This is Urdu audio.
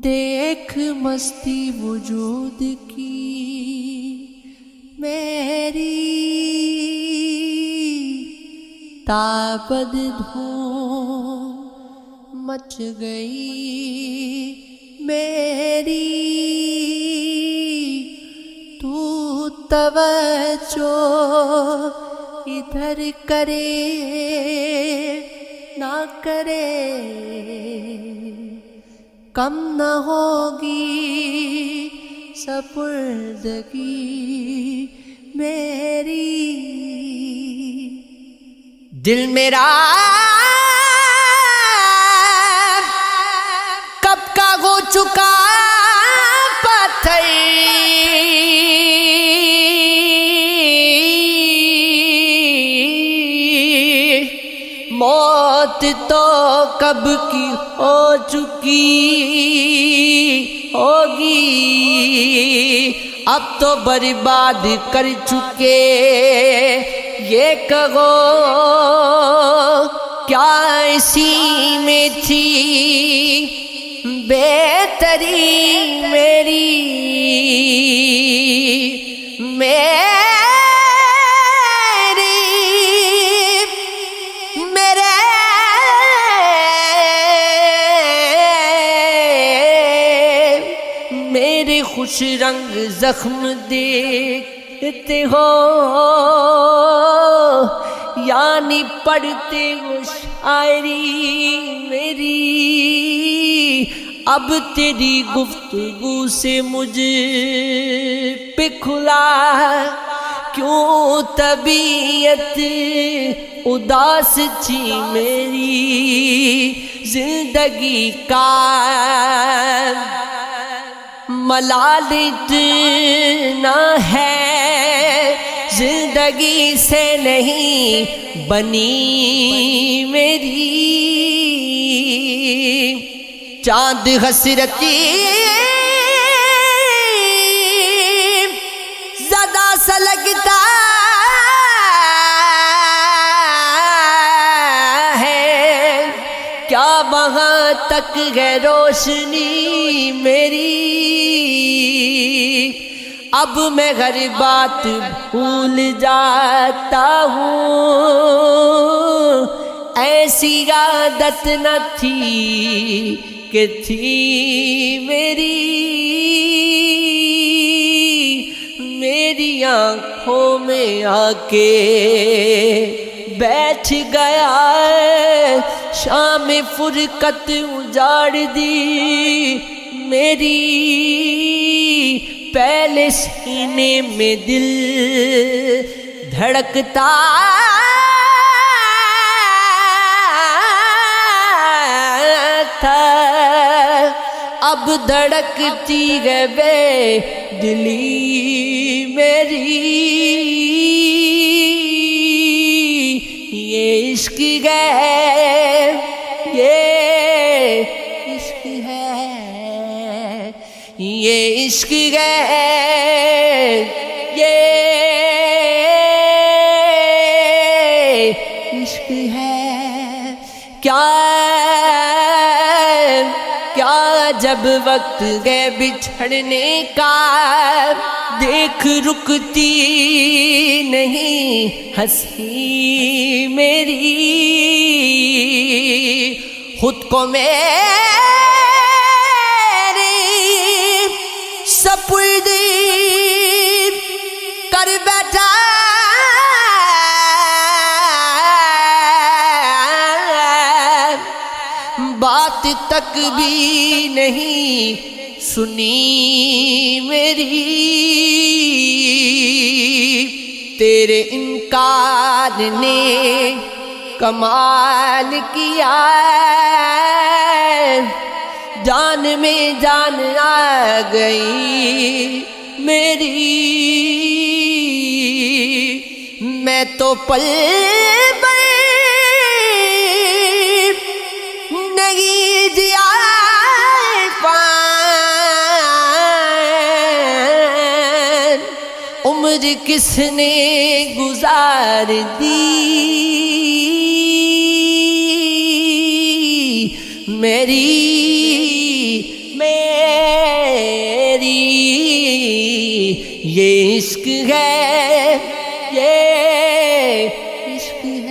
دیکھ مستی وجود کی میری، تابد دھوم مچ گئی میری، تو توجہ ادھر کرے نہ کرے، کم نہ ہوگی سپردگی میری۔ دل میرا کب کا ہو چکا پتھر، موت تو کب کی ہو چکی ہوگی، اب تو برباد کر چکے، یہ کہو کیا اسی میں تھی بہتری میری، میرے خوش رنگ زخم دیکھتے ہو، یعنی پڑھتے ہو شاعری میری، اب تیری گفتگو سے مجھ پہ کھلا کیوں طبیعت اداس تھی میری، زندگی کا ملال اتنا ہے، زندگی سے نہیں بنی میری، چاند حسرتی زدہ سا لگتا ہے، کیا وہاں تک ہے روشنی میری، اب میں ہر بات بھول جاتا ہوں، ایسی عادت نہ تھی کہ تھی میری آنکھوں میں آ کے بیٹھ گیا، شام فرقت اجاڑ دی میری، پہلے سینے میں دل دھڑکتا تھا، اب دھڑکتی ہے بے دلی میری، یہ عشق ہے، یہ عشق ہے، یہ عشق ہے، یہ عشق ہے، کیا جب وقت گئے بچھڑنے کا، دیکھ رکتی نہیں ہنسی میری، خود کو میری سپرد کر بیٹھا، بات تک بھی نہیں سنی میری، تیرے انکار نے کمال کیا، جان میں جان آ گئی میری، میں تو پل نہیں جیا عمر کس نے گزار دی میری میری یہ عشق ہے، یہ عشق ہے۔